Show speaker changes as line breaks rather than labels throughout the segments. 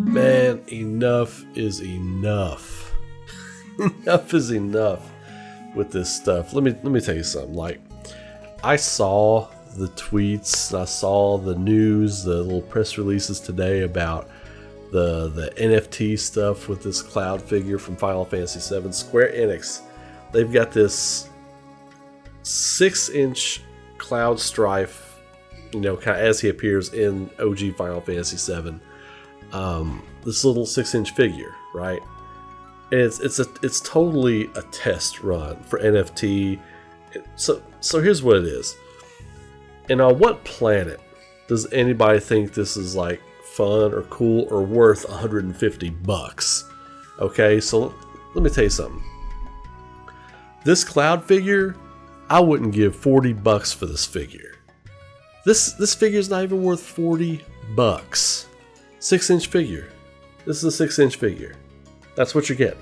Man, enough is enough. Enough is enough with this stuff. Let me tell you something. Like, I saw the tweets, I saw the news, the little press releases today about the NFT stuff with this cloud figure from Final Fantasy VII. Square Enix, they've got this 6-inch Cloud Strife, you know, kind of as he appears in OG Final Fantasy VII. This little 6-inch figure, right? And it's totally a test run for NFT. So here's what it is. And on what planet does anybody think this is like fun or cool or worth $150? Okay, so let me tell you something. This cloud figure, I wouldn't give $40 for this figure. This figure is not even worth $40. 6-inch figure. This is a 6-inch figure. That's what you're getting.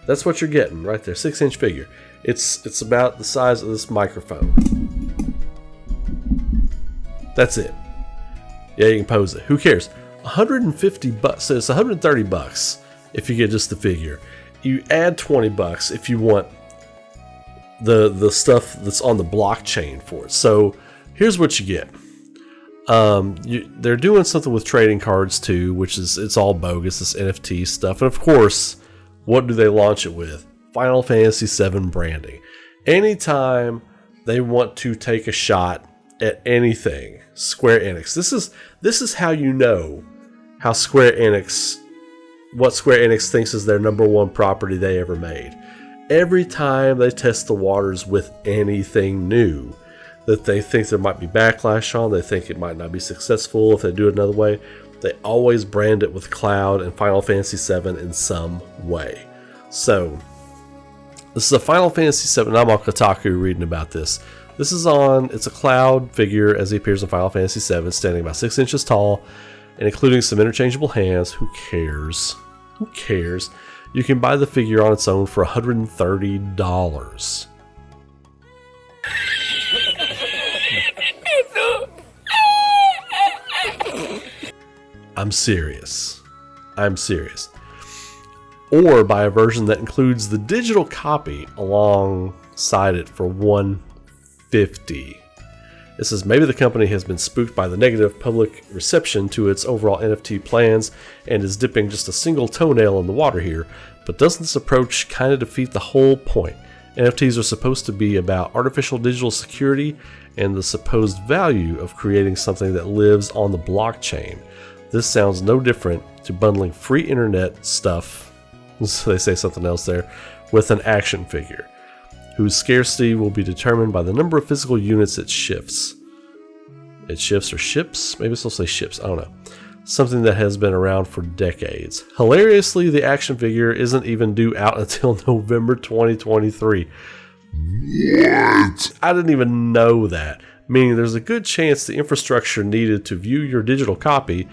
That's what you're getting right there. 6-inch figure. It's about the size of this microphone. That's it. Yeah, you can pose it. Who cares? $150. So it's $130 if you get just the figure. You add $20 if you want the stuff that's on the blockchain for it. So here's what you get. They're doing something with trading cards too, which is, it's all bogus, this NFT stuff. And of course, what do they launch it with? Final Fantasy VII branding. Anytime they want to take a shot at anything, Square Enix. This is how you know how Square Enix, what Square Enix thinks is their number one property they ever made. Every time they test the waters with anything new that they think there might be backlash on, they think it might not be successful if they do it another way, they always brand it with Cloud and Final Fantasy VII in some way. So, this is a Final Fantasy VII, I'm on Kotaku reading about this. This is it's a Cloud figure as he appears in Final Fantasy VII, standing about 6 inches tall, and including some interchangeable hands. Who cares? Who cares? You can buy the figure on its own for $130. I'm serious. I'm serious. Or buy a version that includes the digital copy alongside it for $150. It says maybe the company has been spooked by the negative public reception to its overall NFT plans and is dipping just a single toenail in the water here, but doesn't this approach kind of defeat the whole point? NFTs are supposed to be about artificial digital security and the supposed value of creating something that lives on the blockchain. This sounds no different to bundling free internet stuff, so they say something else there, with an action figure, whose scarcity will be determined by the number of physical units it shifts. It shifts or ships? Maybe it's supposed to say ships, I don't know. Something that has been around for decades. Hilariously, the action figure isn't even due out until November 2023. What? I didn't even know that. Meaning there's a good chance the infrastructure needed to view your digital copy,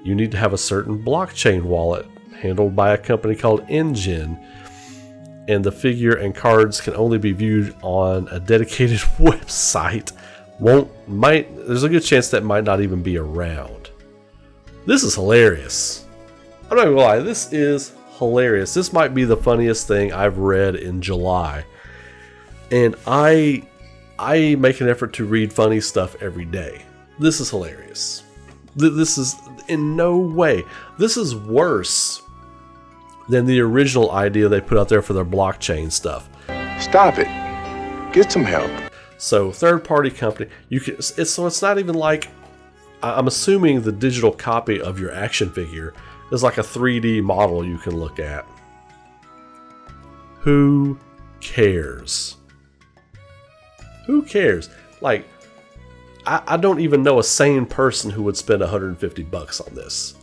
you need to have a certain blockchain wallet handled by a company called Engine, and the figure and cards can only be viewed on a dedicated website. There's a good chance that might not even be around. This is hilarious. I'm not gonna lie, this is hilarious. This might be the funniest thing I've read in July. And I make an effort to read funny stuff every day. This is hilarious. This is in no way. This is worse than the original idea they put out there for their blockchain stuff.
Stop it. Get some help.
So third-party company, it's not even like, I'm assuming the digital copy of your action figure is like a 3D model you can look at. Who cares? Who cares? Like, I don't even know a sane person who would spend $150 on this.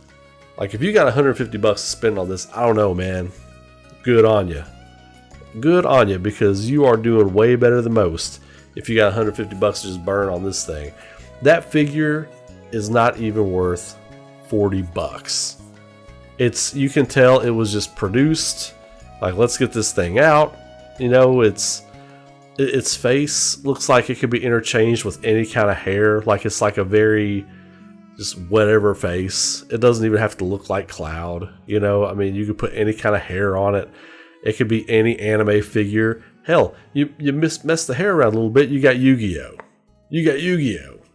Like, if you got $150 to spend on this, I don't know, man. Good on you. Good on you, because you are doing way better than most if you got $150 to just burn on this thing. That figure is not even worth $40. You can tell it was just produced. Like, let's get this thing out. You know, it's its face looks like it could be interchanged with any kind of hair. Like it's like a very just whatever face. It doesn't even have to look like Cloud. You know, I mean, you could put any kind of hair on it. It could be any anime figure. Hell, you mess the hair around a little bit, you got Yu-Gi-Oh!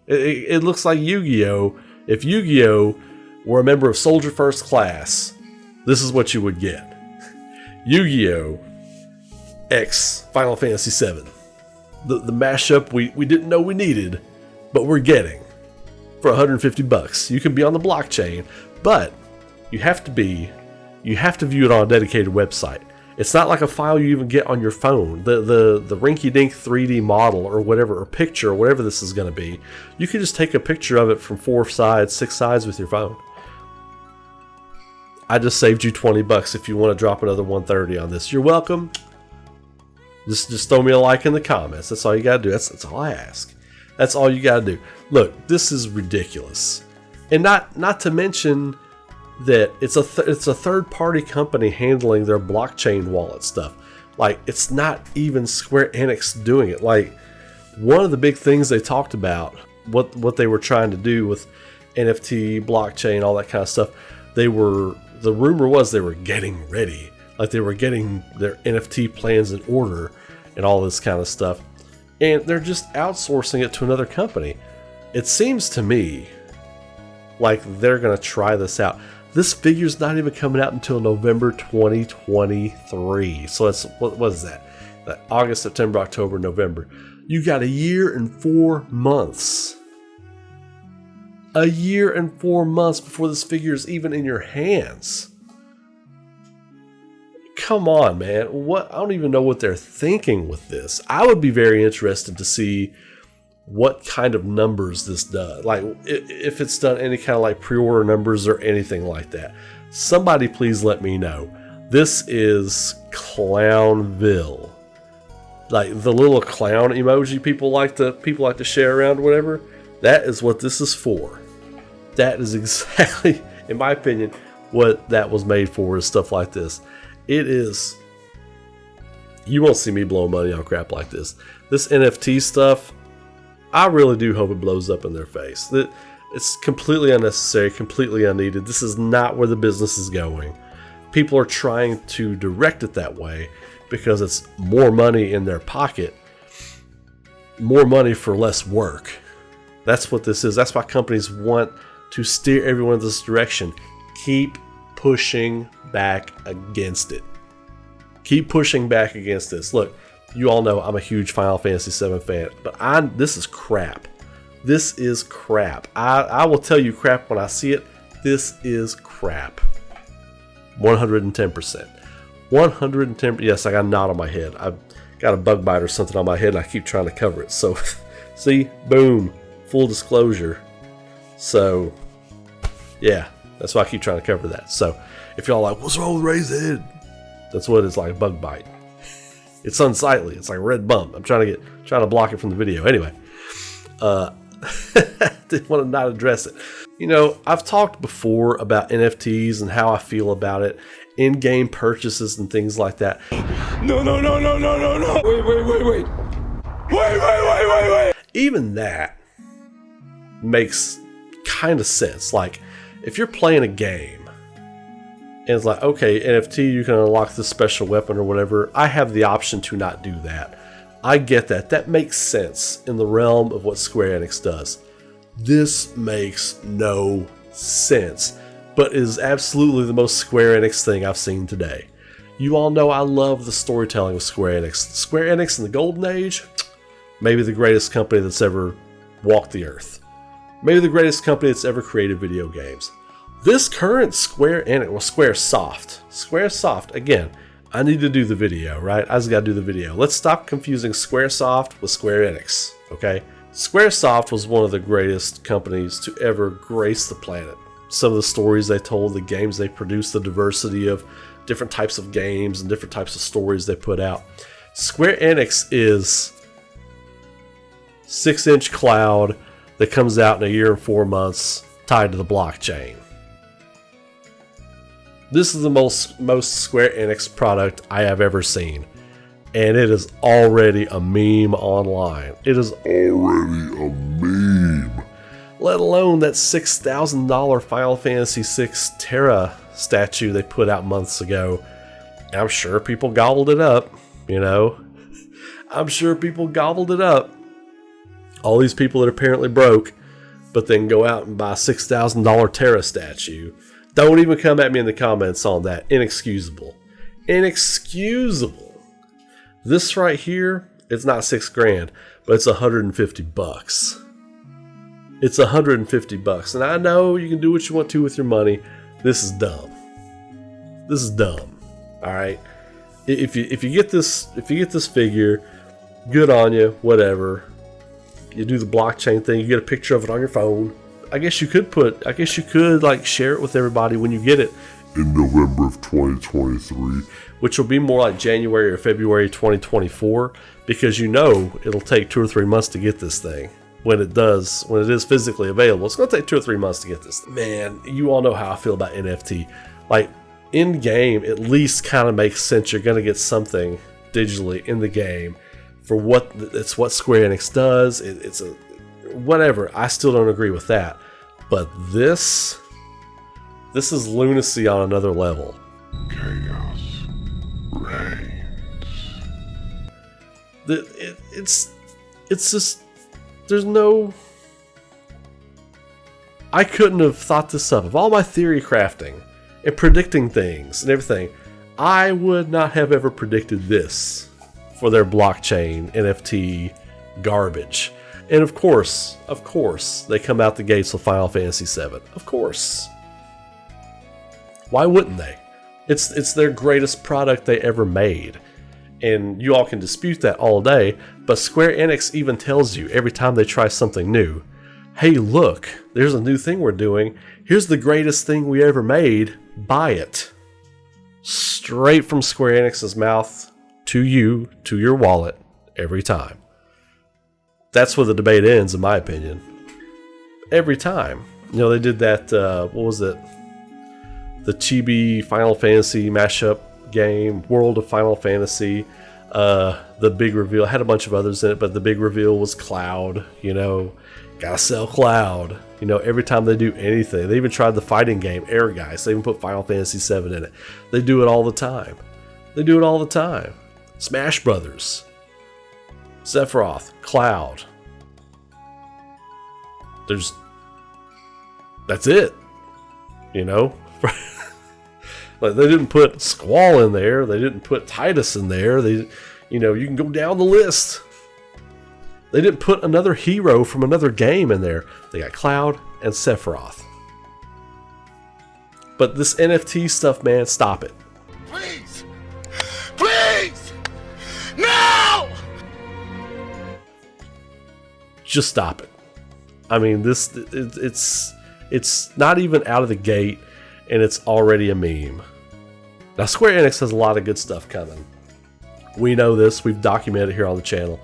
It looks like Yu-Gi-Oh! If Yu-Gi-Oh! Were a member of Soldier First Class, this is what you would get. Yu-Gi-Oh! X Final Fantasy VII. The mashup we didn't know we needed, but we're getting for $150. You can be on the blockchain, but you have to view it on a dedicated website. It's not like a file you even get on your phone. The rinky-dink 3D model or whatever, or picture, or whatever this is going to be, you can just take a picture of it from 4 sides, 6 sides with your phone. I just saved you $20 if you want to drop another $130 on this. You're welcome. Just throw me a like in the comments. That's all you got to do. That's all I ask. That's all you got to do. Look, this is ridiculous. And not to mention that it's a third-party company handling their blockchain wallet stuff. Like, it's not even Square Enix doing it. Like, one of the big things they talked about, what they were trying to do with NFT, blockchain, all that kind of stuff, the rumor was they were getting ready. Like, they were getting their NFT plans in order and all this kind of stuff. And they're just outsourcing it to another company. It seems to me like they're going to try this out. This figure's not even coming out until November 2023. So that's, what is that? August, September, October, November. You got a year and 4 months. A year and 4 months before this figure is even in your hands. Come on, man. I don't even know what they're thinking with this. I would be very interested to see what kind of numbers this does. Like, if it's done any kind of like pre-order numbers or anything like that. Somebody please let me know. This is Clownville. Like the little clown emoji people like to share around, whatever. That is what this is for. That is exactly, in my opinion, what that was made for, is stuff like this. It is. You won't see me blow money on crap like this. This NFT stuff, I really do hope it blows up in their face. It's completely unnecessary, completely unneeded. This is not where the business is going. People are trying to direct it that way because it's more money in their pocket, more money for less work. That's what this is. That's why companies want to steer everyone in this direction. Keep pushing back against it. Keep pushing back against this. Look, you all know I'm a huge Final Fantasy VII fan, but this is crap. This is crap. I will tell you crap when I see it. This is crap. 110%. 110%. Yes, I got a knot on my head. I've got a bug bite or something on my head, and I keep trying to cover it. So, see, boom, full disclosure. So, yeah, that's why I keep trying to cover that. So, if y'all are like, what's wrong with Ray's head? That's what it's like, a bug bite. It's unsightly. It's like a red bump. I'm trying to block it from the video. Anyway, didn't want to not address it. You know, I've talked before about NFTs and how I feel about it, in-game purchases and things like that.
No. Wait.
Even that makes kind of sense. Like, if you're playing a game and it's like, okay, NFT, you can unlock this special weapon or whatever, I have the option to not do that. I get that. That makes sense in the realm of what Square Enix does. This makes no sense, but is absolutely the most Square Enix thing I've seen today. You all know I love the storytelling of Square Enix. Square Enix in the golden age, maybe the greatest company that's ever walked the earth. Maybe the greatest company that's ever created video games. This current Square Enix, well, Squaresoft, again, I need to do the video, right? I just got to do the video. Let's stop confusing Squaresoft with Square Enix, okay? Squaresoft was one of the greatest companies to ever grace the planet. Some of the stories they told, the games they produced, the diversity of different types of games and different types of stories they put out. Square Enix is 6-inch cloud that comes out in a year and 4 months tied to the blockchain. This is the most Square Enix product I have ever seen. and it is already a meme online. It is already a meme. Let alone that $6,000 Final Fantasy VI Terra statue they put out months ago. I'm sure people gobbled it up, you know. I'm sure people gobbled it up. All these people that apparently broke, but then go out and buy a $6,000 Terra statue. Don't even come at me in the comments on that. Inexcusable. Inexcusable. This right here, it's not $6,000, but it's $150. It's $150, and I know you can do what you want to with your money. This is dumb. This is dumb. All right. If you get this figure, good on you. Whatever. You do the blockchain thing. You get a picture of it on your phone. I guess you could like share it with everybody when you get it in November of 2023, which will be more like January or February 2024, because you know it'll take 2 or 3 months to get this thing. When it is physically available, it's going to take 2 or 3 months to get this. Man, you all know how I feel about NFT. Like, in game, at least kind of makes sense. You're going to get something digitally in the game for what Square Enix does. It's a whatever. I still don't agree with that, but this is lunacy on another level. Chaos reigns. It's just. There's no... I couldn't have thought this up. Of all my theory crafting and predicting things and everything, I would not have ever predicted this for their blockchain NFT garbage. And of course, they come out the gates with Final Fantasy VII. Of course. Why wouldn't they? It's their greatest product they ever made. And you all can dispute that all day, but Square Enix even tells you every time they try something new, hey, look, there's a new thing we're doing. Here's the greatest thing we ever made. Buy it. Straight from Square Enix's mouth to you, to your wallet, every time. That's where the debate ends, in my opinion. Every time. You know, they did that, what was it? The Chibi Final Fantasy mashup game, World of Final Fantasy. The big reveal had a bunch of others in it, but the big reveal was Cloud. You know, gotta sell Cloud. You know, every time they do anything, they even tried the fighting game Air Guys. They even put Final Fantasy VII in it. They do it all the time. Smash Brothers, Sephiroth, Cloud. That's it. You know. Like, they didn't put Squall in there. They didn't put Titus in there. You can go down the list. They didn't put another hero from another game in there. They got Cloud and Sephiroth. But this NFT stuff, man, stop it.
Please! Please! No!
Just stop it. I mean, it's not even out of the gate, and it's already a meme. Now, Square Enix has a lot of good stuff coming. We know this. We've documented here on the channel.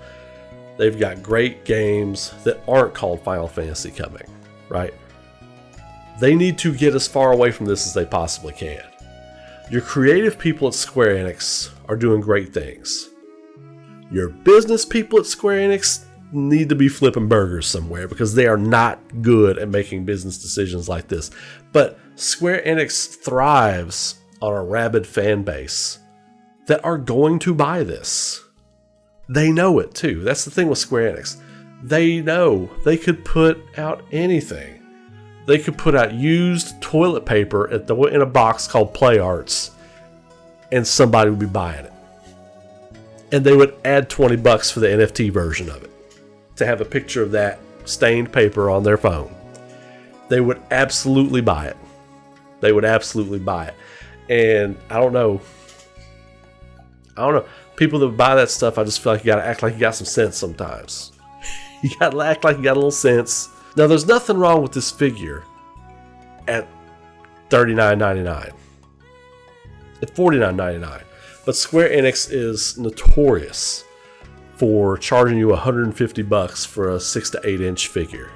They've got great games that aren't called Final Fantasy coming, right? They need to get as far away from this as they possibly can. Your creative people at Square Enix are doing great things. Your business people at Square Enix need to be flipping burgers somewhere, because they are not good at making business decisions like this. But Square Enix thrives on a rabid fan base that are going to buy this. They know it too. That's the thing with Square Enix. They know they could put out anything. They could put out used toilet paper in a box called Play Arts, and somebody would be buying it. And they would add $20 for the NFT version of it, to have a picture of that stained paper on their phone. They would absolutely buy it. And I don't know. People that buy that stuff, I just feel like you gotta act like you got some sense sometimes. You gotta act like you got a little sense. Now, there's nothing wrong with this figure at $39.99. At $49.99. But Square Enix is notorious for charging you $150 for a 6 to 8 inch figure.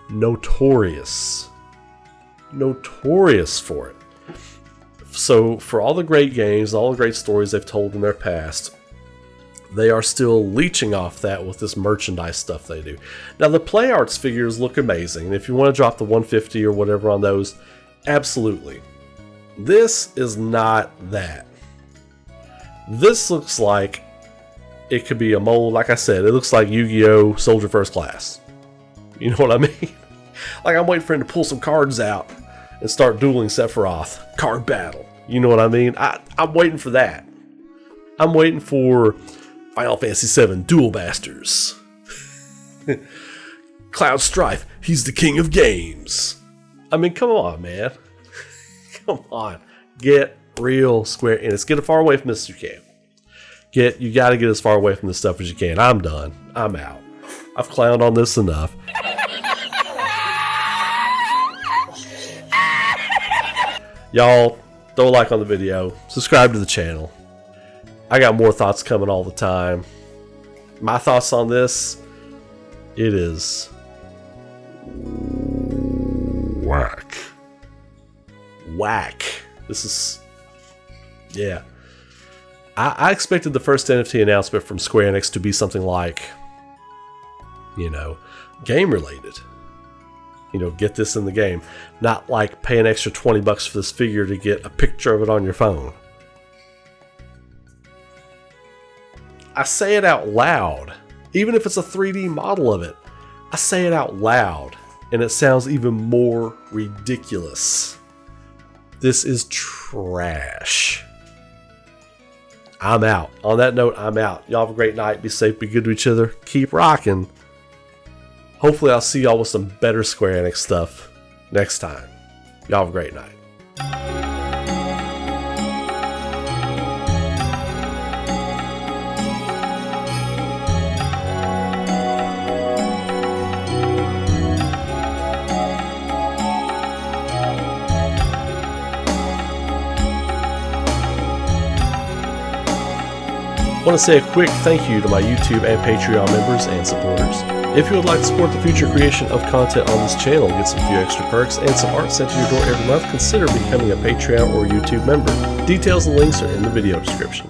Notorious for it. So for all the great games, all the great stories they've told in their past, they are still leeching off that with this merchandise stuff they do. Now, the Play Arts figures look amazing, and if you want to drop the 150 or whatever on those, absolutely. This is not that. This looks like it could be a mold. Like I said, it looks like Yu-Gi-Oh! Soldier First Class. You know what I mean? Like, I'm waiting for him to pull some cards out and start dueling Sephiroth. Card battle. You know what I mean? I'm waiting for that. I'm waiting for Final Fantasy VII Duel Masters. Cloud Strife, he's the king of games. I mean, come on, man. Come on. Get real, Square Enix. Get as far away from this as you can. You got to get as far away from this stuff as you can. I'm done. I'm out. I've clowned on this enough. Y'all, throw a like on the video. Subscribe to the channel. I got more thoughts coming all the time. My thoughts on this, it is whack. Whack. This is, yeah. I expected the first NFT announcement from Square Enix to be something like, you know, game related. You know, get this in the game. Not like pay an extra 20 bucks for this figure to get a picture of it on your phone. I say it out loud. Even if it's a 3D model of it, I say it out loud, and it sounds even more ridiculous. This is trash. I'm out. On that note, I'm out. Y'all have a great night. Be safe. Be good to each other. Keep rocking. Hopefully I'll see y'all with some better Square Enix stuff next time. Y'all have a great night. I want to say a quick thank you to my YouTube and Patreon members and supporters. If you would like to support the future creation of content on this channel, get some few extra perks, and some art sent to your door every month, consider becoming a Patreon or YouTube member. Details and links are in the video description.